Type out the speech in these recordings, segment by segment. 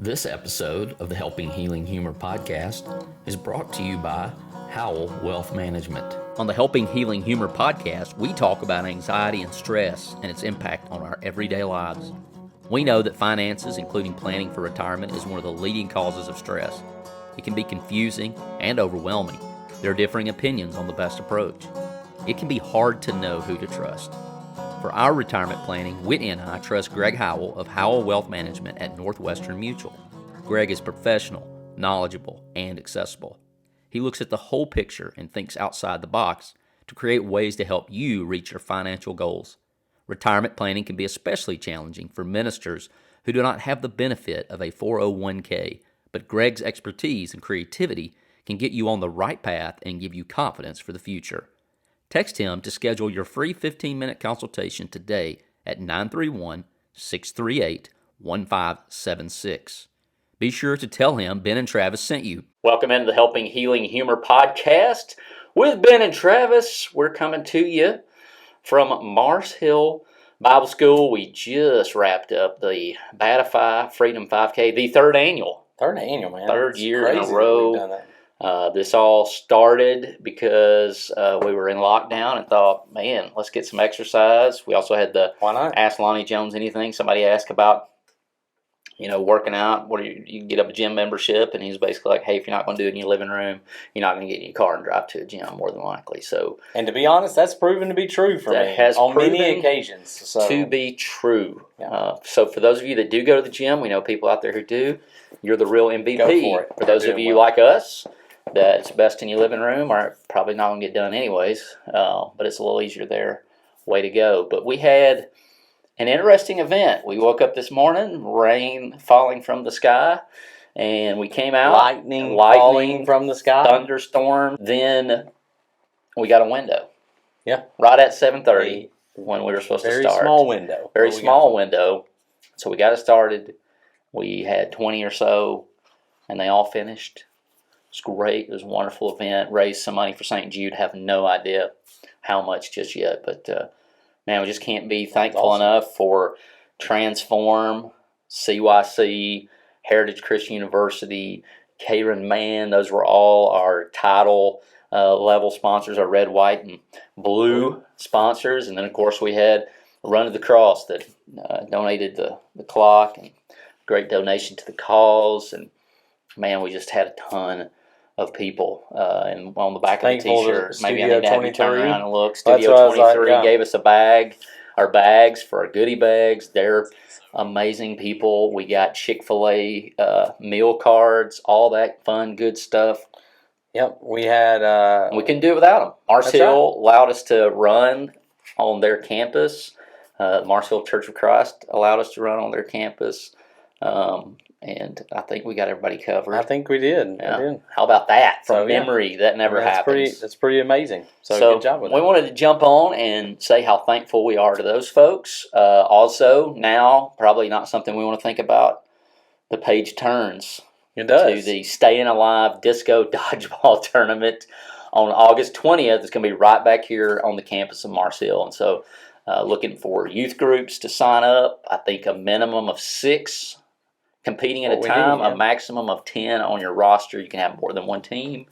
This episode of the Helping Healing Humor podcast is brought to you by Howell Wealth Management. On the Helping Healing Humor podcast, we talk about anxiety and stress and its impact on our everyday lives. We know that finances, including planning for retirement, is one of the leading causes of stress. It can be confusing and overwhelming. There are differing opinions on the best approach. It can be hard to know who to trust. For our retirement planning, Whitney and I trust Greg Howell of Howell Wealth Management at Northwestern Mutual. Greg is professional, knowledgeable, and accessible. He looks at the whole picture and thinks outside the box to create ways to help you reach your financial goals. Retirement planning can be especially challenging for ministers who do not have the benefit of a 401k, but Greg's expertise and creativity can get you on the right path and give you confidence for the future. Text him to schedule your free 15-minute consultation today at 931-638-1576. Be sure to tell him Ben and Travis sent you. Welcome into the Helping Healing Humor podcast with Ben and Travis. We're coming to you from Mars Hill Bible School. We just wrapped up the Batify Freedom 5K, the third annual. Third annual, man. Third year in a row. We've done that. This all started because we were in lockdown and thought, man, let's get some exercise. We also had the Why not? Ask Lonnie Jones Anything. Somebody asked about, working out. What do you can get up a gym membership? And he was basically like, hey, if you're not going to do it in your living room, you're not going to get in your car and drive to a gym, more than likely. So, and to be honest, that's proven to be true for me on many occasions. To be true. Yeah. So for those of you that do go to the gym, we know people out there who do. You're the real MVP. Go for it. For those of you like us, that's best in your living room, or probably not going to get done anyways, but it's a little easier there. Way to go. But we had an interesting event. We woke up this morning, rain falling from the sky, and we came out. Lightning falling from the sky. Thunderstorm. Then we got a window. Yeah. Right at 7:30 when we were supposed to start. Very small window. Very small window. So we got it started. We had 20 or so, and they all finished. It was great. It was a wonderful event. Raised some money for St. Jude. Have no idea how much just yet. But, man, we just can't be thankful enough for Transform, CYC, Heritage Christian University, Karen Mann. Those were all our title level sponsors, our red, white, and blue sponsors. And then, of course, we had Run to the Cross that donated the clock. And great donation to the cause. And, man, we just had a ton of people, and on the back of the t-shirt, maybe I need to have you turn around and look. Studio 23 gave us our bags for our goodie bags. They're amazing people. We got Chick-fil-A meal cards, all that fun, good stuff. Yep, we had. We couldn't do it without them. Mars Hill allowed us to run on their campus. Mars Hill Church of Christ allowed us to run on their campus. And I think we got everybody covered. I think we did. Yeah. How about that? From memory, that never happens. That's pretty amazing. So good job with we wanted to jump on and say how thankful we are to those folks. Also, now, probably not something we want to think about, the page turns. It does. To the Staying Alive Disco Dodgeball Tournament on August 20th. It's going to be right back here on the campus of Mars Hill. And so looking for youth groups to sign up. I think a minimum of 6 competing at a time, a maximum of 10 on your roster. You can have more than one team.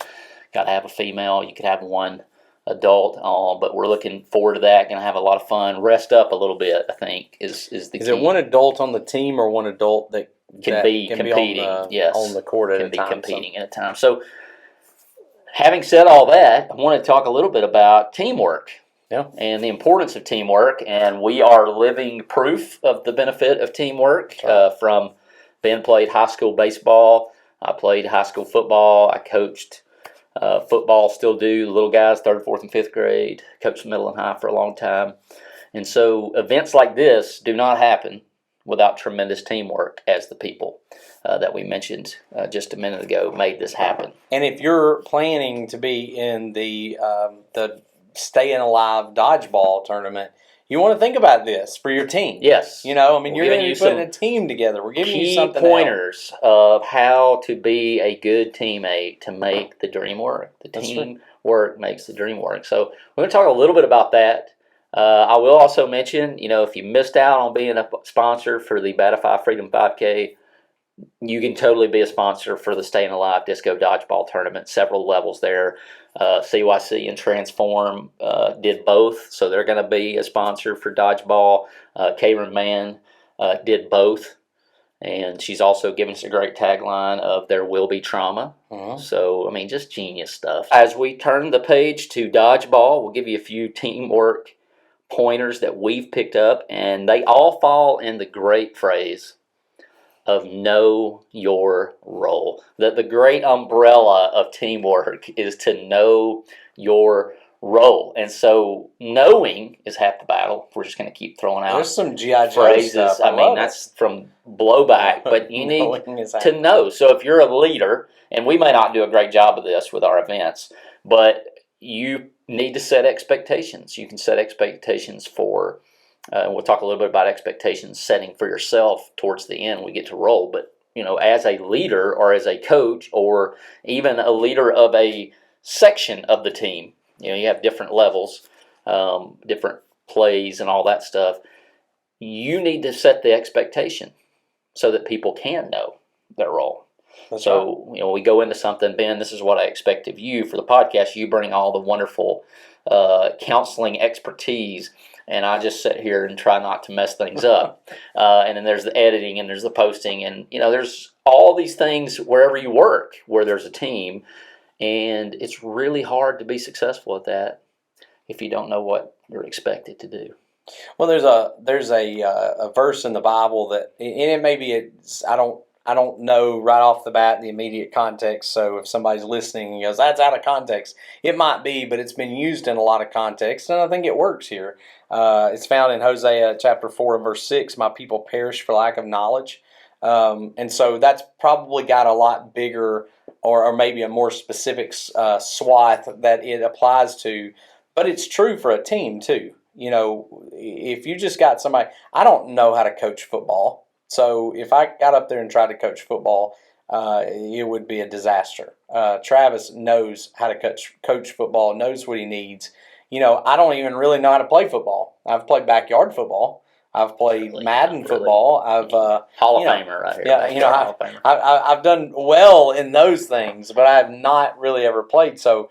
Got to have a female. You could have one adult. But we're looking forward to that. Going to have a lot of fun. Rest up a little bit, I think, is the key. Is it one adult on the team or one adult that can be competing? On the court at a time. Can be competing at a time. So, having said all that, I want to talk a little bit about teamwork. Yeah. And the importance of teamwork. And we are living proof of the benefit of teamwork from Ben played high school baseball. I played high school football. I coached football, still do. Little guys, 3rd, 4th, and 5th grade. Coached middle and high for a long time. And so events like this do not happen without tremendous teamwork, as the people that we mentioned just a minute ago made this happen. And if you're planning to be in the Staying Alive Dodgeball Tournament, you want to think about this for your team. Yes. You're going to be putting a team together. We're giving you something pointers of how to be a good teammate to make the dream work. The team work makes the dream work. So we're going to talk a little bit about that. I will also mention, if you missed out on being a sponsor for the Batify Freedom 5K, you can totally be a sponsor for the Staying Alive Disco Dodgeball Tournament, several levels there. CYC and Transform did both, so they're going to be a sponsor for Dodgeball. Berryman did both, and she's also given us a great tagline of "There will be trauma." So, I mean, just genius stuff. As we turn the page to Dodgeball, we'll give you a few teamwork pointers that we've picked up, and they all fall in the great phrase of know your role. The great umbrella of teamwork is to know your role. And so knowing is half the battle. We're just going to keep throwing out There's some G.I. Joe phrases. stuff. I mean, that's from blowback, but you need to know. So if you're a leader, and we may not do a great job of this with our events, but you need to set expectations. You can set expectations for we'll talk a little bit about expectations setting for yourself towards the end. We get to roll, but as a leader or as a coach or even a leader of a section of the team, you have different levels, different plays, and all that stuff. You need to set the expectation so that people can know their role. That's right. We go into something, Ben, this is what I expect of you for the podcast. You bring all the wonderful counseling expertise, and I just sit here and try not to mess things up. And then there's the editing, and there's the posting, and there's all these things wherever you work, where there's a team, and it's really hard to be successful at that if you don't know what you're expected to do. Well, there's a verse in the Bible that, and it maybe I don't know right off the bat the immediate context, so if somebody's listening and goes, that's out of context, it might be, but it's been used in a lot of contexts, and I think it works here. It's found in Hosea chapter 4 and verse 6, my people perish for lack of knowledge. And so that's probably got a lot bigger or maybe a more specific swath that it applies to, but it's true for a team too. If you just got somebody, I don't know how to coach football. So if I got up there and tried to coach football, it would be a disaster. Travis knows how to coach football, knows what he needs. I don't even really know how to play football. I've played backyard football. I've played Madden football. I've Hall of Famer right here. Yeah, I've done well in those things, but I have not really ever played. So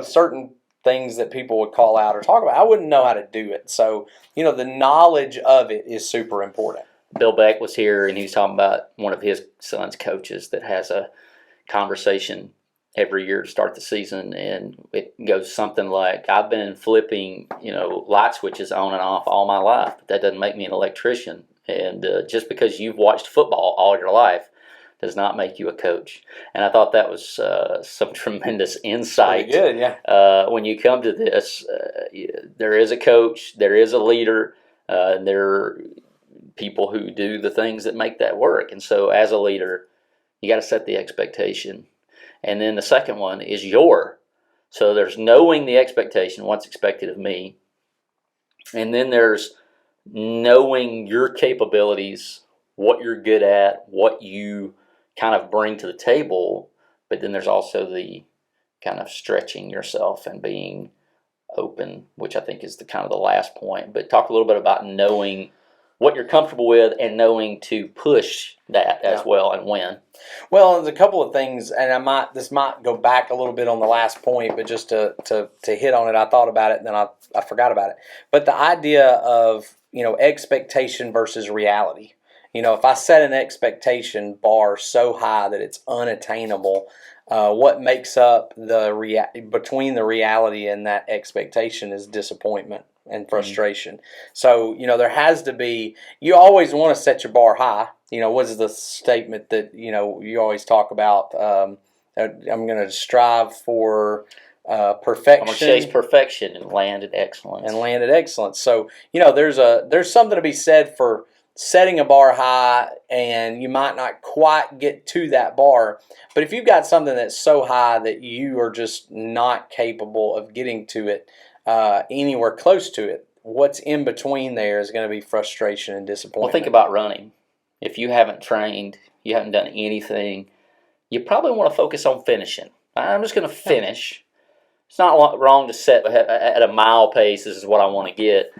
certain things that people would call out or talk about, I wouldn't know how to do it. So the knowledge of it is super important. Bill Beck was here, and he was talking about one of his son's coaches that has a conversation every year to start the season, and it goes something like, I've been flipping, light switches on and off all my life, but that doesn't make me an electrician. And just because you've watched football all your life does not make you a coach. And I thought that was some tremendous insight. Pretty good, yeah. When you come to this, there is a coach, there is a leader, and there people who do the things that make that work. And so as a leader, you got to set the expectation. And then the second one is so there's knowing the expectation, what's expected of me. And then there's knowing your capabilities, what you're good at, what you kind of bring to the table. But then there's also the kind of stretching yourself and being open, which I think is the kind of the last point. But talk a little bit about knowing what you're comfortable with and knowing to push that as well and when. Well, there's a couple of things, and this might go back a little bit on the last point, but just to hit on it, I thought about it and then I forgot about it. But the idea of expectation versus reality. If I set an expectation bar so high that it's unattainable, what makes up between the reality and that expectation is disappointment and frustration. So, there has to be, you always want to set your bar high. What is the statement that, you always talk about? I'm going to strive for perfection. I'm going to chase perfection and land at excellence. So, there's something to be said for setting a bar high, and you might not quite get to that bar. But if you've got something that's so high that you are just not capable of getting to it, anywhere close to it, what's in between there is going to be frustration and disappointment. Well, think about running. If you haven't trained, you haven't done anything, you probably want to focus on finishing. I'm just going to finish. It's not wrong to set at a mile pace. This is what I want to get.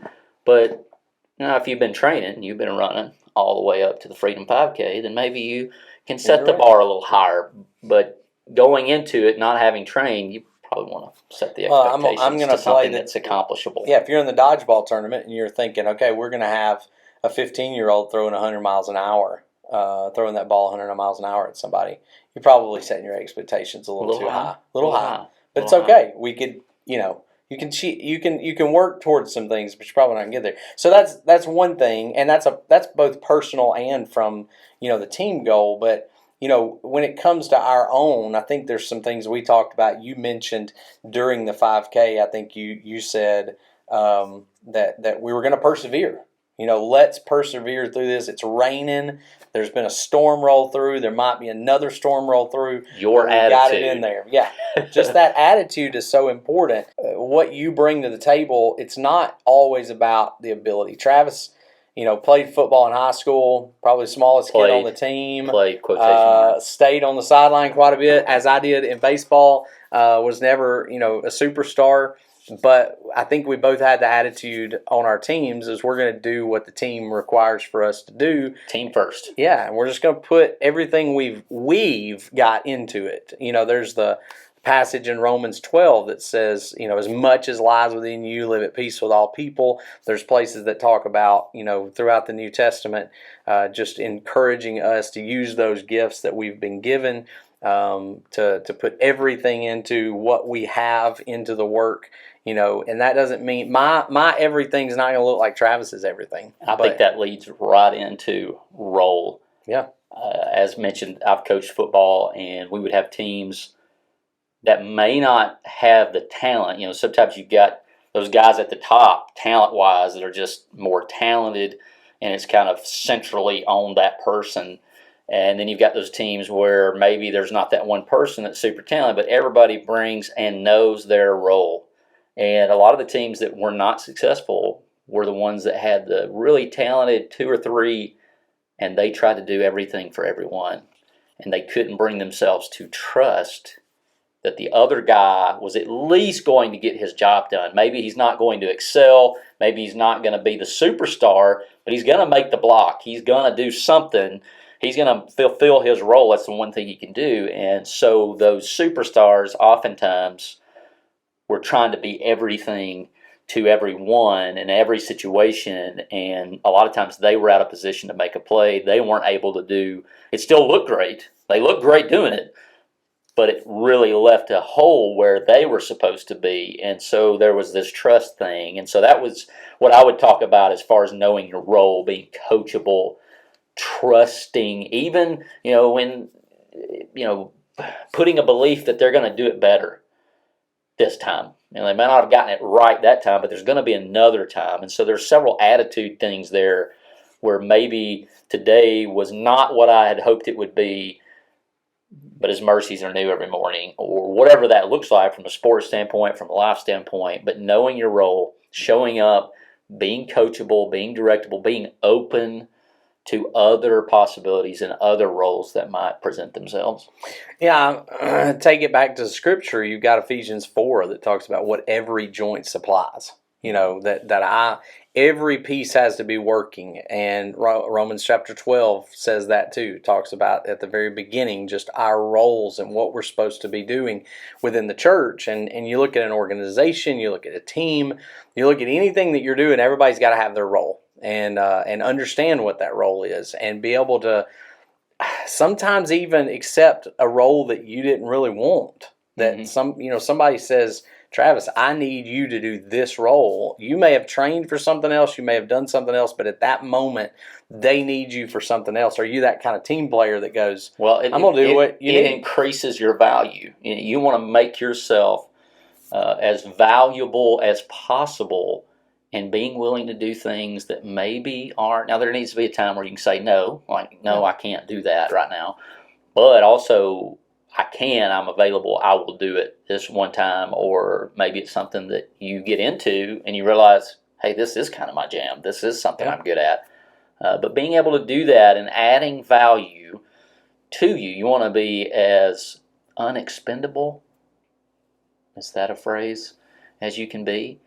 But if you've been training, you've been running all the way up to the Freedom 5K, then maybe you can set the bar a little higher, but going into it, not having trained, you probably want to set the expectations I'm gonna to something that's accomplishable. Yeah, if you're in the dodgeball tournament and you're thinking, okay, we're going to have a 15-year-old throwing 100 miles an hour, throwing that ball 100 miles an hour at somebody, you're probably setting your expectations a little too high. A little high. But it's okay. We could, you can cheat. You can work towards some things, but you're probably not gonna get there. So that's one thing, and that's both personal and from the team goal. But when it comes to our own, I think there's some things we talked about. You mentioned during the 5K. I think you said that we were going to persevere. Let's persevere through this. It's raining. There's been a storm roll through. There might be another storm roll through. Your attitude. Got it in there. Yeah. Just that attitude is so important. What you bring to the table, it's not always about the ability. Travis, played football in high school, probably the smallest kid on the team. Played, quotation marks. Stayed on the sideline quite a bit, as I did in baseball. Was never, a superstar. But I think we both had the attitude on our teams is we're going to do what the team requires for us to do. Team first. Yeah, and we're just going to put everything we've got into it. There's the passage in Romans 12 that says, as much as lies within you, live at peace with all people. There's places that talk about, throughout the New Testament, just encouraging us to use those gifts that we've been given, to put everything into what we have into the work. And that doesn't mean my everything's not going to look like Travis's everything. I think that leads right into role. Yeah. As mentioned, I've coached football, and we would have teams that may not have the talent. Sometimes you've got those guys at the top, talent-wise, that are just more talented, and it's kind of centrally on that person. And then you've got those teams where maybe there's not that one person that's super talented, but everybody brings and knows their role. And a lot of the teams that were not successful were the ones that had the really talented 2 or 3, and they tried to do everything for everyone. And they couldn't bring themselves to trust that the other guy was at least going to get his job done. Maybe he's not going to excel. Maybe he's not going to be the superstar, but he's going to make the block. He's going to do something. He's going to fulfill his role. That's the one thing he can do. And so those superstars oftentimes were trying to be everything to everyone in every situation, and a lot of times they were out of position to make a play. They weren't able to do it. Still looked great. They looked great doing it, but it really left a hole where they were supposed to be. And so there was this trust thing. And so that was what I would talk about as far as knowing your role, being coachable, trusting, even when putting a belief that they're going to do it better this time. They may not have gotten it right that time, but there's going to be another time. And so there's several attitude things there where maybe today was not what I had hoped it would be, but His mercies are new every morning, or whatever that looks like from a sports standpoint, from a life standpoint. But knowing your role, showing up, being coachable, being directable, being open to other possibilities and other roles that might present themselves. Yeah, take it back to Scripture. You've got Ephesians 4 that talks about what every joint supplies. Every piece has to be working, and Romans chapter 12 says that too. It talks about at the very beginning just our roles and what we're supposed to be doing within the church. And you look at an organization, you look at a team, you look at anything that you're doing. Everybody's got to have their role and understand what that role is, and be able to sometimes even accept a role that you didn't really want. That somebody says, Travis, I need you to do this role. You may have trained for something else, you may have done something else, but at that moment, they need you for something else. Are you that kind of team player that goes, I'm going to do what you need? It increases your value. You want to make yourself as valuable as possible, and being willing to do things that maybe aren't. Now, there needs to be a time where you can say no, I can't do that right now. But also, I'm available, I will do it this one time. Or maybe it's something that you get into and you realize, hey, this is kind of my jam. This is something I'm good at. But being able to do that and adding value to you want to be as unexpendable, is that a phrase, as you can be.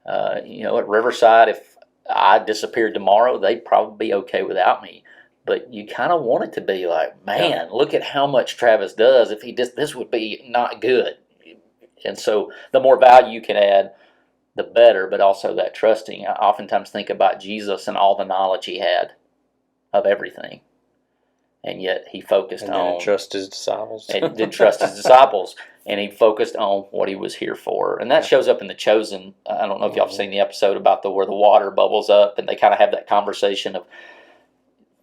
At Riverside, if I disappeared tomorrow, they'd probably be okay without me. but you kind of want it to be like, man, look at how much Travis does. If he did, this would be not good. And so the more value you can add, the better, but also that trusting. I oftentimes think about Jesus and all the knowledge he had of everything. And yet he focused and on... didn't trust his disciples. And didn't trust his disciples. And he focused on what he was here for. And that shows up in The Chosen. I don't know if y'all have seen the episode about where the water bubbles up, and they kind of have that conversation of,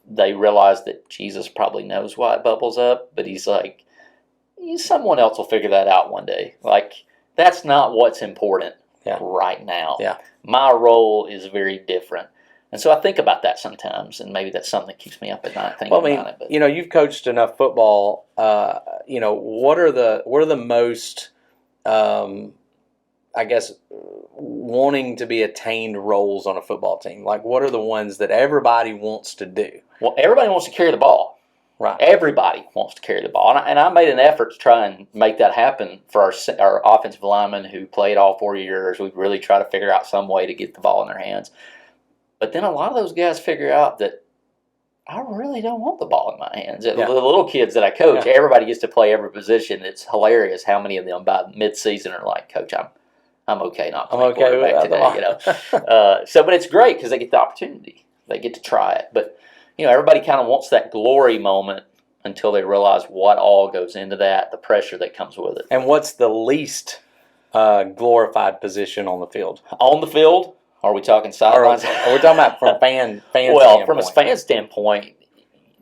they realize that Jesus probably knows why it bubbles up, but he's like, someone else will figure that out one day. Like, that's not what's important right now. Yeah. My role is very different. And so I think about that sometimes, and maybe that's something that keeps me up at night thinking about it. But, you've coached enough football. What are the most, I guess, wanting to be attained roles on a football team? Like, what are the ones that everybody wants to do? Well, everybody wants to carry the ball. Right. Everybody wants to carry the ball. And I made an effort to try and make that happen for our offensive linemen who played all 4 years. We really try to figure out some way to get the ball in their hands. But then a lot of those guys figure out that I really don't want the ball in my hands. The little kids that I coach, everybody gets to play every position. It's hilarious how many of them by mid-season are like, Coach, I'm okay not playing quarterback today. But it's great because they get the opportunity. They get to try it. But everybody kind of wants that glory moment until they realize what all goes into that, the pressure that comes with it. And what's the least glorified position on the field? On the field? Are we talking sidelines? We're talking about from fan well, standpoint. From a fan standpoint,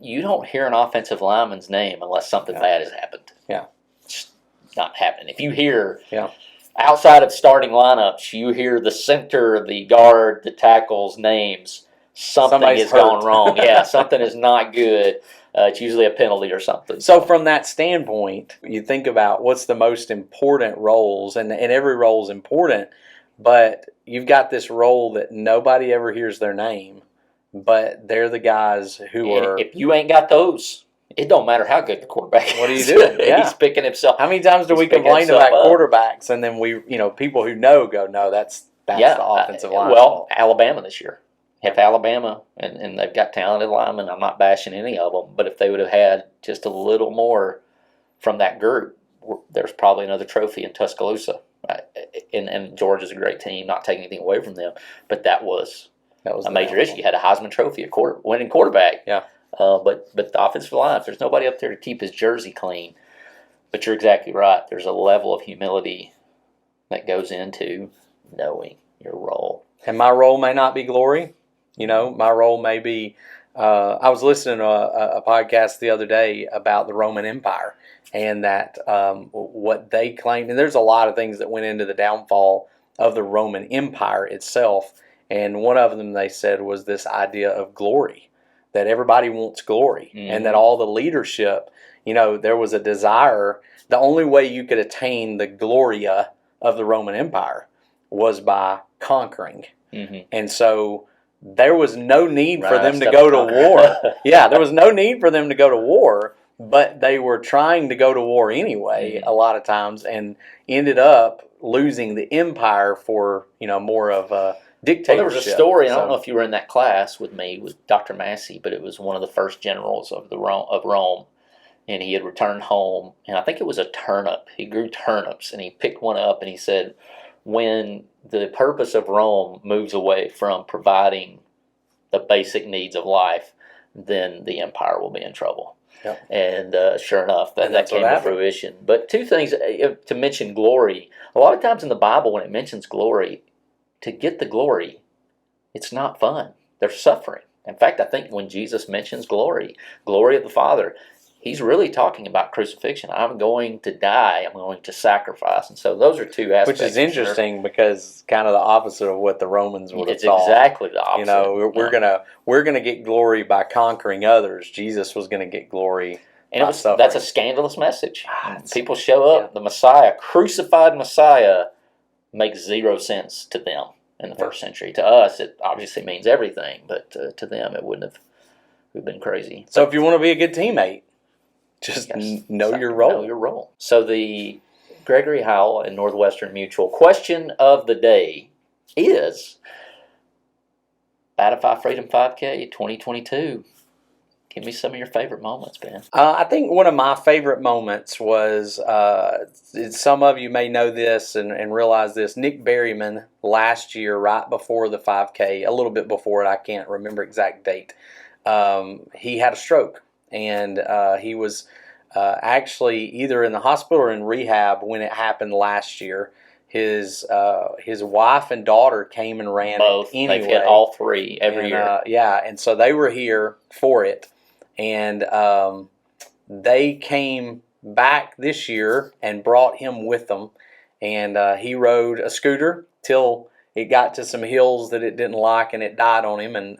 you don't hear an offensive lineman's name unless something bad has happened. Yeah. It's not happening. If you hear outside of starting lineups, you hear the center, the guard, the tackles names, something has gone wrong. Something is not good. It's usually a penalty or something. So from that standpoint, you think about what's the most important roles, and every role is important, but you've got this role that nobody ever hears their name, but they're the guys who are... If you ain't got those, it don't matter how good the quarterback is. What do you do? He's picking himself. How many times do we complain about quarterbacks, and then we, people who know go, no, that's the offensive line. Well, Alabama this year. If Alabama, and they've got talented linemen, I'm not bashing any of them, but if they would have had just a little more from that group, there's probably another trophy in Tuscaloosa. And Georgia's a great team, not taking anything away from them, but that was a major issue. You had a Heisman Trophy, winning quarterback. Yeah. But the offensive line, if there's nobody up there to keep his jersey clean, but you're exactly right. There's a level of humility that goes into knowing your role. And my role may not be glory. My role may be... I was listening to a podcast the other day about the Roman Empire, and that what they claimed, and there's a lot of things that went into the downfall of the Roman Empire itself, and one of them they said was this idea of glory, that everybody wants glory, and that all the leadership, there was a desire. The only way you could attain the gloria of the Roman Empire was by conquering, and so there was no need for them to go to war. There was no need for them to go to war, but they were trying to go to war anyway a lot of times, and ended up losing the empire for more of a dictatorship. Well, there was a story, I don't know if you were in that class with me, with Dr. Massey, but it was one of the first generals of Rome, and he had returned home, and I think it was a turnip. He grew turnips, and he picked one up, and he said, when the purpose of Rome moves away from providing the basic needs of life, then the empire will be in trouble. Yep. And sure enough, that came to fruition. But two things to mention glory. A lot of times in the Bible, when it mentions glory, to get the glory, it's not fun. There's suffering. In fact, I think when Jesus mentions glory of the Father, he's really talking about crucifixion. I'm going to die. I'm going to sacrifice. And so those are two aspects. Which is interesting because kind of the opposite of what the Romans would have thought. It's exactly the opposite. We're gonna get glory by conquering others. Jesus was going to get glory by suffering. That's a scandalous message. People show up, the Messiah, crucified Messiah, makes zero sense to them in the first century. To us, it obviously means everything, but to them, it wouldn't have been crazy. So if you want to be a good teammate, just know your role. Know your role. So the Gregory Howell and Northwestern Mutual question of the day is Batify Freedom 5K 2022. Give me some of your favorite moments, Ben. I think one of my favorite moments was, some of you may know this and realize this, Nick Berryman last year, right before the 5K, a little bit before it, I can't remember exact date, he had a stroke. And he was actually either in the hospital or in rehab when it happened last year. His wife and daughter came and ran Both. it anyway. They've hit all three every year. Yeah, and so they were here for it. And they came back this year and brought him with them. And he rode a scooter till it got to some hills that it didn't like and it died on him. And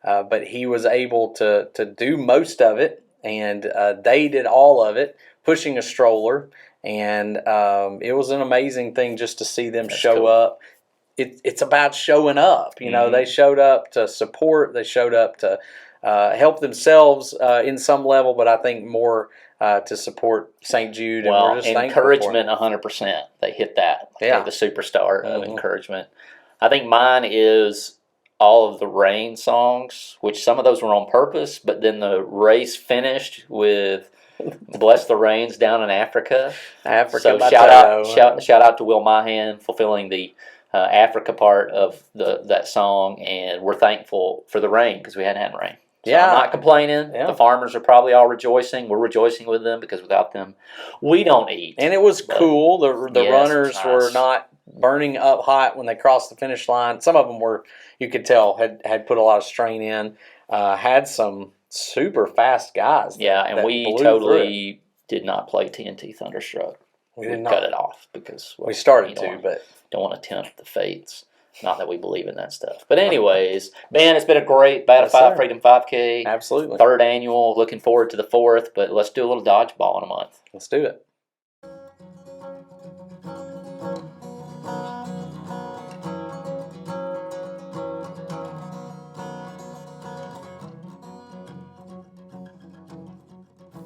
but he was able to do most of it. And they did all of it, pushing a stroller. And it was an amazing thing just to see them show cool. up. It's about showing up. You know, they showed up to support. They showed up to help themselves in some level, but I think more to support St. Jude. And we're just encouragement, 100%. They hit that. Yeah. They're the superstar of encouragement. I think mine is all of the rain songs, which some of those were on purpose, but then the race finished with "Bless the Rains" down in Africa. So shout out to Will Mahan fulfilling the Africa part of that song, and we're thankful for the rain because we hadn't had rain. So I'm not complaining. Yeah. The farmers are probably all rejoicing. We're rejoicing with them because without them, we don't eat. And it was cool. The runners were not burning up hot when they crossed the finish line. Some of them were, you could tell, had put a lot of strain in. Had some super fast guys. And we totally did not play TNT Thunderstruck. We did cut it off because we started to, but don't want to tempt the fates. Not that we believe in that stuff. But anyways, man, it's been a great Batify Freedom 5K. Absolutely. 3rd annual. Looking forward to the 4th, but let's do a little dodgeball in a month. Let's do it.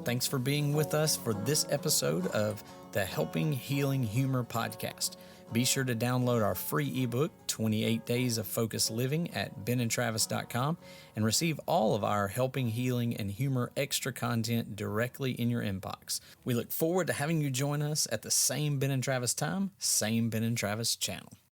Thanks for being with us for this episode of the Helping Healing Humor podcast. Be sure to download our free ebook, 28 Days of Focused Living, at benandtravis.com and receive all of our Helping Healing and Humor extra content directly in your inbox. We look forward to having you join us at the same Ben and Travis time, same Ben and Travis channel.